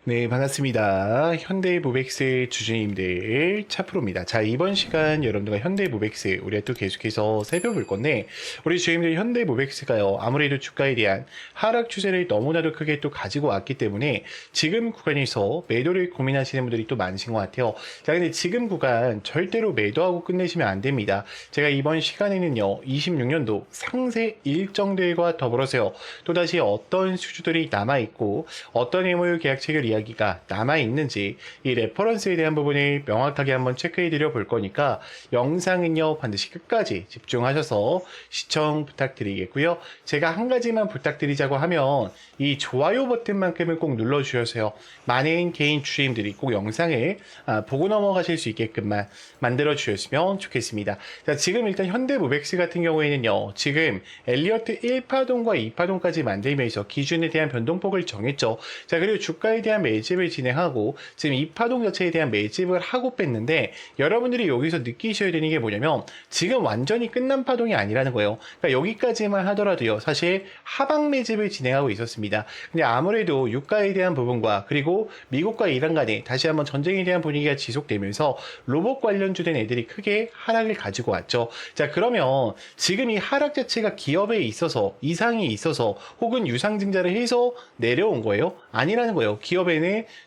네, 반갑습니다. 현대모백스 주주님들 차프로입니다. 자, 이번 시간 여러분들과 현대모백스 우리가 또 계속해서 살펴볼 건데, 우리 주주님들 현대모백스가요, 아무래도 주가에 대한 하락 추세를 너무나도 크게 또 가지고 왔기 때문에 지금 구간에서 매도를 고민하시는 분들이 또 많으신 것 같아요. 자, 근데 지금 구간 절대로 매도하고 끝내시면 안 됩니다. 제가 이번 시간에는요, 26년도 상세 일정들과 더불어서요, 또다시 어떤 수주들이 남아있고, 어떤 MOU 계약 체결 이야기가 남아있는지 이 레퍼런스에 대한 부분을 명확하게 한번 체크해 드려 볼 거니까 영상은요 반드시 끝까지 집중하셔서 시청 부탁드리겠고요. 제가 한 가지만 부탁드리자고 하면 이 좋아요 버튼만큼은 꼭 눌러주셔서요. 많은 개인 주주님들이 꼭 영상을 보고 넘어가실 수 있게끔만 만들어 주셨으면 좋겠습니다. 자, 지금 일단 현대모백스 같은 경우에는요. 지금 엘리어트 1파동과 2파동까지 만들면서 기준에 대한 변동폭을 정했죠. 자, 그리고 주가에 대한 매집을 진행하고 지금 2파동 자체에 대한 매집을 하고 뺐는데 여러분들이 여기서 느끼셔야 되는 게 뭐냐면 지금 완전히 끝난 파동이 아니라는 거예요. 그러니까 여기까지만 하더라도요. 사실 하방 매집을 진행하고 있었습니다. 근데 아무래도 유가에 대한 부분과 그리고 미국과 이란 간에 다시 한번 전쟁에 대한 분위기가 지속되면서 로봇 관련주된 애들이 크게 하락을 가지고 왔죠. 자, 그러면 지금 이 하락 자체가 기업에 있어서 이상이 있어서 혹은 유상증자를 해서 내려온 거예요? 아니라는 거예요. 기업에는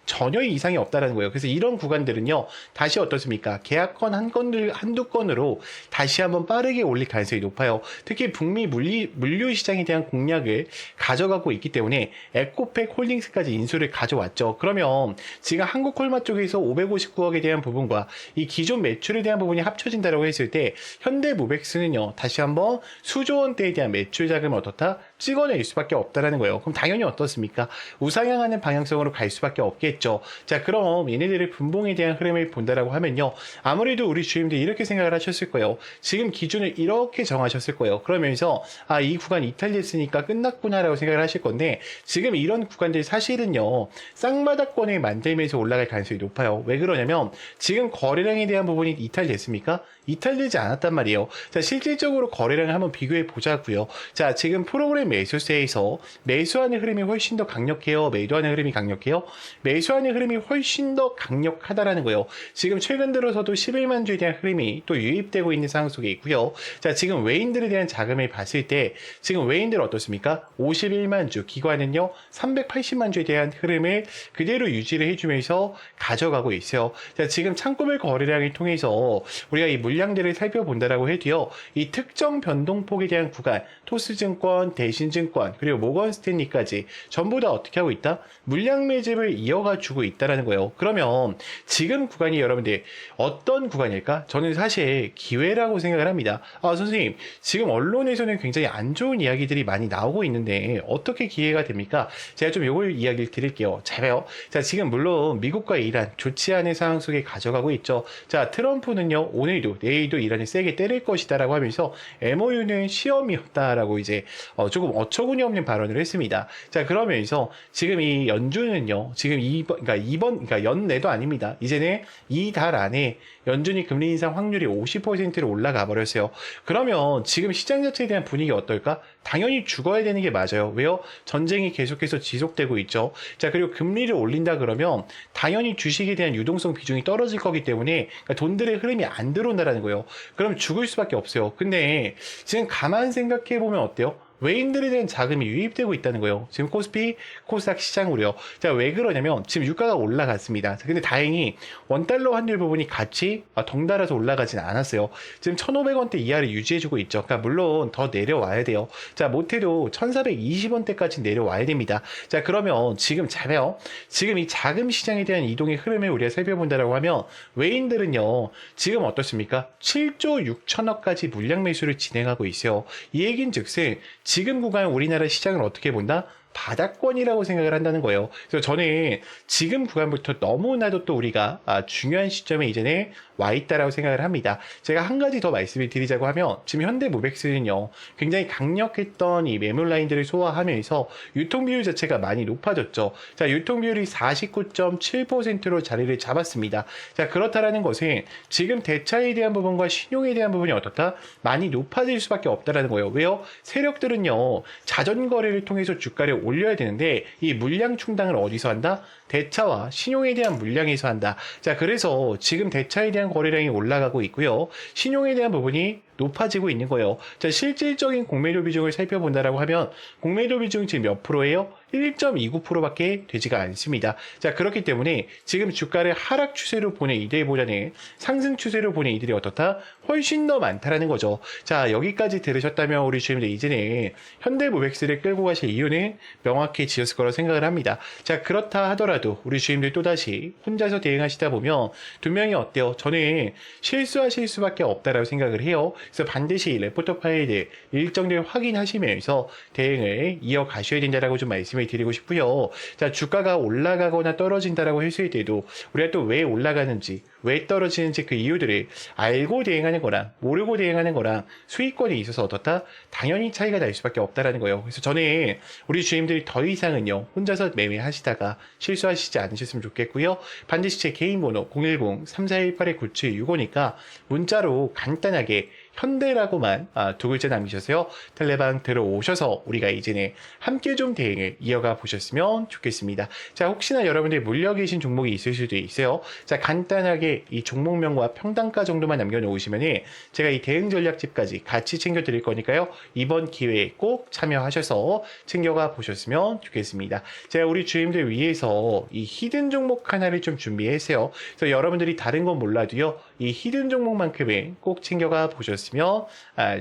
전혀 이상이 없다라는 거예요. 그래서 이런 구간들은요, 다시 어떻습니까? 계약권 한두 건으로 다시 한번 빠르게 올릴 가능성이 높아요. 특히 북미 물류 시장에 대한 공략을 가져가고 있기 때문에 에코팩 홀딩스까지 인수를 가져왔죠. 그러면 지금 한국콜마 쪽에서 559억에 대한 부분과 이 기존 매출에 대한 부분이 합쳐진다고 했을 때 현대모백스는요, 다시 한번 수조 원대에 대한 매출 자금을 어떻다? 찍어낼 수밖에 없다라는 거예요. 그럼 당연히 어떻습니까? 우상향하는 방향성으로 갈 수밖에 없겠죠. 자, 그럼 얘네들의 분봉에 대한 흐름을 본다라고 하면요. 아무래도 우리 주임들이 이렇게 생각을 하셨을 거예요. 지금 기준을 이렇게 정하셨을 거예요. 그러면서 이 구간 이탈됐으니까 끝났구나라고 생각을 하실 건데 지금 이런 구간들 사실은요. 쌍바닥권을 만들면서 올라갈 가능성이 높아요. 왜 그러냐면 지금 거래량에 대한 부분이 이탈됐습니까? 이탈되지 않았단 말이에요. 자, 실질적으로 거래량을 한번 비교해 보자고요. 자, 지금 프로그램 매수세에서 매수하는 흐름이 훨씬 더 강력해요. 매도하는 흐름이 강력해요. 매수하는 흐름이 훨씬 더 강력하다라는 거예요. 지금 최근 들어서도 11만 주에 대한 흐름이 또 유입되고 있는 상황 속에 있고요. 자, 지금 외인들에 대한 자금을 봤을 때 지금 외인들 어떻습니까? 51만 주, 기관은요 380만 주에 대한 흐름을 그대로 유지를 해주면서 가져가고 있어요. 자, 지금 창구별 거래량을 통해서 우리가 이 물량들을 살펴본다라고 해도요, 이 특정 변동폭에 대한 구간, 토스증권, 대신증권, 그리고 모건스탠리까지 전부 다 어떻게 하고 있다? 물량 매집을 이어가주고 있다라는 거예요. 그러면 지금 구간이 여러분들 어떤 구간일까? 저는 사실 기회라고 생각을 합니다. 선생님, 지금 언론에서는 굉장히 안 좋은 이야기들이 많이 나오고 있는데 어떻게 기회가 됩니까? 제가 좀 요걸 이야기를 드릴게요. 잘 봐요. 자, 지금 물론 미국과 이란 좋지 않은 상황 속에 가져가고 있죠. 자, 트럼프는요, 오늘도 내일도 이란을 세게 때릴 것이다라고 하면서 MOU는 시험이었다라고 이제 조금 어처구니 없는 발언을 했습니다. 자, 그러면서 지금 이 연준은요, 지금 그러니까 연내도 아닙니다. 이제는 이 달 안에 연준이 금리 인상 확률이 50%로 올라가 버렸어요. 그러면 지금 시장 자체에 대한 분위기 어떨까? 당연히 죽어야 되는 게 맞아요. 왜요? 전쟁이 계속해서 지속되고 있죠. 자, 그리고 금리를 올린다 그러면 당연히 주식에 대한 유동성 비중이 떨어질 거기 때문에 그러니까 돈들의 흐름이 안 들어온다라는 거예요. 그럼 죽을 수밖에 없어요. 근데 지금 가만 생각해 보면 어때요? 외인들에 대한 자금이 유입되고 있다는 거예요. 지금 코스피, 코스닥 시장으로요. 자, 왜 그러냐면 지금 유가가 올라갔습니다. 자, 근데 다행히 원달러 환율 부분이 같이 덩달아서 올라가진 않았어요. 지금 1,500원대 이하를 유지해주고 있죠. 그러니까 물론 더 내려와야 돼요. 자, 못해도 1,420원대까지 내려와야 됩니다. 자, 그러면 지금 잘해요. 지금 이 자금 시장에 대한 이동의 흐름을 우리가 살펴본다라고 하면 외인들은요, 지금 어떻습니까? 7조 6천억까지 물량 매수를 진행하고 있어요. 이 얘기는 즉슨 지금 구간 우리나라 시장을 어떻게 본다? 바닥권이라고 생각을 한다는 거예요. 그래서 저는 지금 구간부터 너무나도 또 우리가 중요한 시점에 이제는 와 있다라고 생각을 합니다. 제가 한 가지 더 말씀을 드리자고 하면 지금 현대모백스는요 굉장히 강력했던 이 매물 라인들을 소화하면서 유통 비율 자체가 많이 높아졌죠. 자, 유통 비율이 49.7%로 자리를 잡았습니다. 자, 그렇다라는 것은 지금 대차에 대한 부분과 신용에 대한 부분이 어떻다? 많이 높아질 수밖에 없다라는 거예요. 왜요? 세력들은요 자전 거래를 통해서 주가를 올려야 되는데 이 물량 충당을 어디서 한다? 대차와 신용에 대한 물량에서 한다. 자, 그래서 지금 대차에 대한 거래량이 올라가고 있고요. 신용에 대한 부분이 높아지고 있는 거예요. 자, 실질적인 공매도 비중을 살펴본다라고 하면 공매도 비중 지금 몇 프로예요? 1.29%밖에 되지가 않습니다. 자, 그렇기 때문에 지금 주가를 하락 추세로 보는 이들보다는 상승 추세로 보는 이들이 어떻다? 훨씬 더 많다라는 거죠. 자, 여기까지 들으셨다면 우리 주임들 이제는 현대모백스를 끌고 가실 이유는 명확해지셨을 거라고 생각을 합니다. 자, 그렇다 하더라도 우리 주임들 또다시 혼자서 대응하시다 보면 분명히 어때요? 저는 실수하실 수밖에 없다라고 생각을 해요. 그래서 반드시 레포터 파일을 일정들 확인하시면서 대응을 이어가셔야 된다라고 좀 말씀을 드리고 싶고요. 자, 주가가 올라가거나 떨어진다라고 했을 때도 우리가 또 왜 올라가는지 왜 떨어지는지 그 이유들을 알고 대응하는 거랑 모르고 대응하는 거랑 수익권이 있어서 어떻다? 당연히 차이가 날 수밖에 없다라는 거예요. 그래서 저는 우리 주임들이 더 이상은요 혼자서 매매하시다가 실수하시지 않으셨으면 좋겠고요. 반드시 제 개인 번호 010-3418-9765니까 문자로 간단하게 현대라고만 두 글자 남기셔서요. 텔레방 들어오셔서 우리가 이제는 함께 좀 대응을 이어가 보셨으면 좋겠습니다. 자, 혹시나 여러분들 물려 계신 종목이 있을 수도 있어요. 자, 간단하게 이 종목명과 평단가 정도만 남겨놓으시면은 제가 이 대응 전략집까지 같이 챙겨드릴 거니까요. 이번 기회에 꼭 참여하셔서 챙겨가 보셨으면 좋겠습니다. 제가 우리 주임들 위해서 이 히든 종목 하나를 좀 준비했어요. 그래서 여러분들이 다른 건 몰라도요. 이 히든 종목만큼은 꼭 챙겨가 보셨으면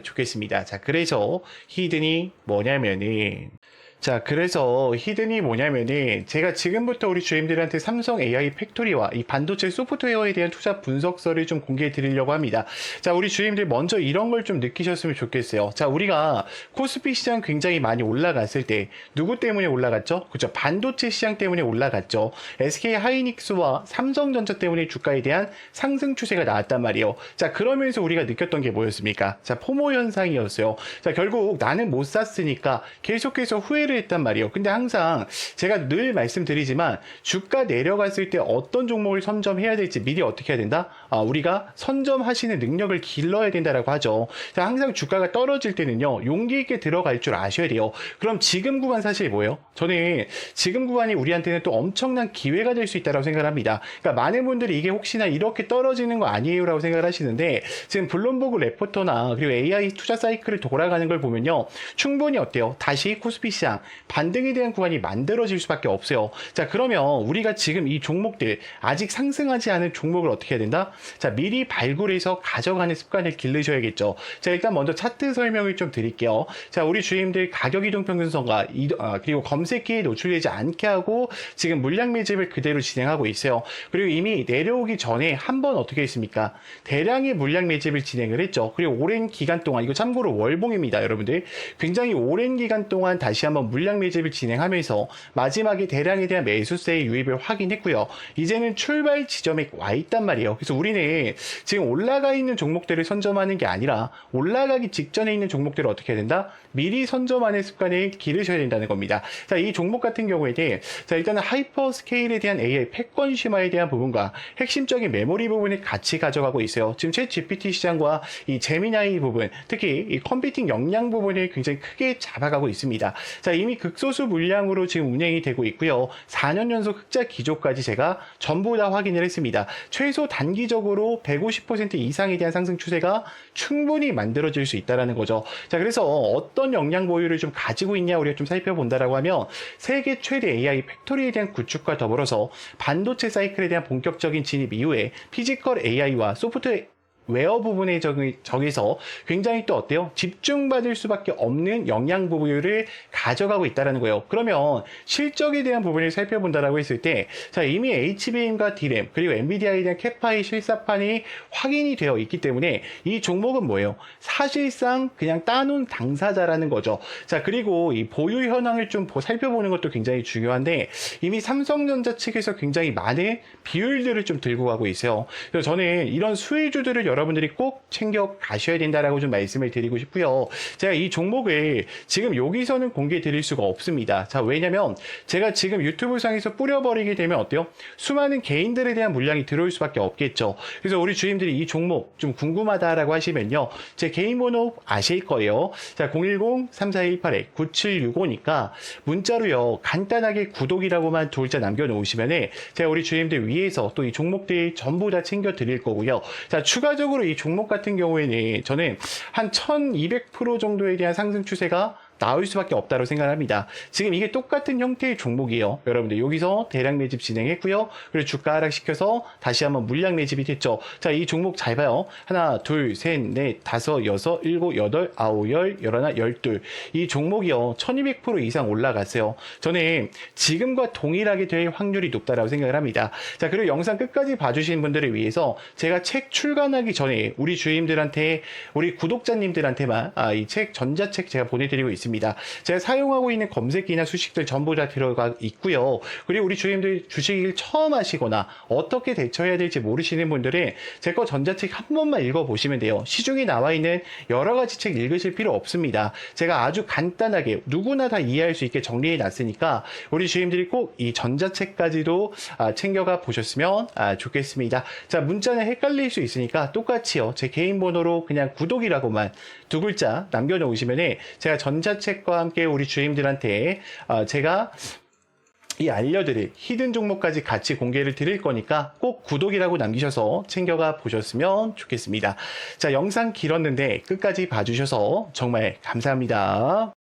좋겠습니다. 자, 그래서 히든이 뭐냐면은 히든이 뭐냐면은 제가 지금부터 우리 주임들한테 삼성 AI 팩토리와 이 반도체 소프트웨어에 대한 투자 분석서를 좀 공개해 드리려고 합니다. 자, 우리 주임들 먼저 이런 걸 좀 느끼셨으면 좋겠어요. 자, 우리가 코스피 시장 굉장히 많이 올라갔을 때 누구 때문에 올라갔죠? 그죠? 반도체 시장 때문에 올라갔죠. SK 하이닉스와 삼성전자 때문에 주가에 대한 상승 추세가 나왔단 말이에요. 자, 그러면서 우리가 느꼈던 게 뭐였습니까? 자, 포모 현상이었어요. 자, 결국 나는 못 샀으니까 계속해서 후회를 했단 말이에요. 근데 항상 제가 늘 말씀드리지만 주가 내려갔을 때 어떤 종목을 선점해야 될지 미리 어떻게 해야 된다? 우리가 선점하시는 능력을 길러야 된다라고 하죠. 자, 항상 주가가 떨어질 때는요 용기 있게 들어갈 줄 아셔야 돼요. 그럼 지금 구간 사실 뭐예요? 저는 지금 구간이 우리한테는 또 엄청난 기회가 될 수 있다고 생각을 합니다. 그러니까 많은 분들이 이게 혹시나 이렇게 떨어지는 거 아니에요 라고 생각을 하시는데 지금 블룸버그 레포터나 그리고 AI 투자 사이클을 돌아가는 걸 보면요 충분히 어때요? 다시 코스피 시장 반등에 대한 구간이 만들어질 수밖에 없어요. 자, 그러면 우리가 지금 이 종목들 아직 상승하지 않은 종목을 어떻게 해야 된다? 자, 미리 발굴해서 가져가는 습관을 기르셔야겠죠. 자, 일단 먼저 차트 설명을 좀 드릴게요. 자, 우리 주임들 가격 이동 평균선과 그리고 검색기에 노출되지 않게 하고 지금 물량 매집을 그대로 진행하고 있어요. 그리고 이미 내려오기 전에 한번 어떻게 했습니까? 대량의 물량 매집을 진행을 했죠. 그리고 오랜 기간 동안 이거 참고로 월봉입니다, 여러분들. 굉장히 오랜 기간 동안 다시 한번 물량 매집을 진행하면서 마지막에 대량에 대한 매수세의 유입을 확인했고요. 이제는 출발 지점에 와 있단 말이에요. 그래서 우리는 지금 올라가 있는 종목들을 선점하는 게 아니라 올라가기 직전에 있는 종목들을 어떻게 해야 된다? 미리 선점하는 습관을 기르셔야 된다는 겁니다. 자, 이 종목 같은 경우에는 자, 일단은 하이퍼 스케일에 대한 AI 패권 심화에 대한 부분과 핵심적인 메모리 부분을 같이 가져가고 있어요. 지금 챗 GPT 시장과 이 제미나이 부분, 특히 이 컴퓨팅 역량 부분을 굉장히 크게 잡아가고 있습니다. 자, 이미 극소수 물량으로 지금 운행이 되고 있고요. 4년 연속 흑자 기조까지 제가 전부 다 확인을 했습니다. 최소 단기적으로 150% 이상에 대한 상승 추세가 충분히 만들어질 수 있다는 거죠. 자, 그래서 어떤 역량 보유를 좀 가지고 있냐 우리가 좀 살펴본다라고 하면 세계 최대 AI 팩토리에 대한 구축과 더불어서 반도체 사이클에 대한 본격적인 진입 이후에 피지컬 AI와 소프트웨어 웨어 부분에 저기서 굉장히 또 어때요? 집중받을 수밖에 없는 영양 부분을 가져가고 있다는 거예요. 그러면 실적에 대한 부분을 살펴본다라고 했을 때, 자, 이미 HBM과 D램, 그리고 엔비디아에 대한 캐파의 실사판이 확인이 되어 있기 때문에 이 종목은 뭐예요? 사실상 그냥 따놓은 당사자라는 거죠. 자, 그리고 이 보유 현황을 좀 살펴보는 것도 굉장히 중요한데, 이미 삼성전자 측에서 굉장히 많은 비율들을 좀 들고 가고 있어요. 그래서 저는 이런 수혜주들을 여러분들이 꼭 챙겨 가셔야 된다라고 좀 말씀을 드리고 싶고요. 제가 이 종목을 지금 여기서는 공개 드릴 수가 없습니다. 자, 왜냐면 제가 지금 유튜브 상에서 뿌려버리게 되면 어때요? 수많은 개인들에 대한 물량이 들어올 수밖에 없겠죠. 그래서 우리 주임들이 이 종목 좀 궁금하다라고 하시면요. 제 개인 번호 아실 거예요. 자, 010-3418-9765니까 문자로요. 간단하게 구독이라고만 두 글자 남겨놓으시면은 제가 우리 주임들 위해서 또 이 종목들 전부 다 챙겨 드릴 거고요. 자, 추가적으로 이 종목 같은 경우에는 저는 한 1200% 정도에 대한 상승 추세가 나올 수밖에 없다고 생각합니다. 지금 이게 똑같은 형태의 종목이에요. 여러분들 여기서 대량 매집 진행했고요. 그리고 주가 하락시켜서 다시 한번 물량 매집이 됐죠. 자, 이 종목 잘 봐요. 하나, 둘, 셋, 넷, 다섯, 여섯, 일곱, 여덟, 아홉, 열, 열하나, 열둘. 이 종목이요. 1200% 이상 올라갔어요. 저는 지금과 동일하게 될 확률이 높다라고 생각을 합니다. 자, 그리고 영상 끝까지 봐주신 분들을 위해서 제가 책 출간하기 전에 우리 주임들한테, 우리 구독자님들한테만 이 책, 전자책 제가 보내드리고 있습니다. 제가 사용하고 있는 검색기나 수식들 전부 다 들어가 있고요. 그리고 우리 주임들 주식을 처음 하시거나 어떻게 대처해야 될지 모르시는 분들은 제 거 전자책 한 번만 읽어보시면 돼요. 시중에 나와 있는 여러 가지 책 읽으실 필요 없습니다. 제가 아주 간단하게 누구나 다 이해할 수 있게 정리해 놨으니까 우리 주임들이 꼭 이 전자책까지도 챙겨가 보셨으면 좋겠습니다. 자, 문자는 헷갈릴 수 있으니까 똑같이요. 제 개인 번호로 그냥 구독이라고만 두 글자 남겨놓으시면 제가 전자책과 함께 우리 주임들한테 제가 이 알려드릴 히든 종목까지 같이 공개를 드릴 거니까 꼭 구독이라고 남기셔서 챙겨가 보셨으면 좋겠습니다. 자, 영상 길었는데 끝까지 봐주셔서 정말 감사합니다.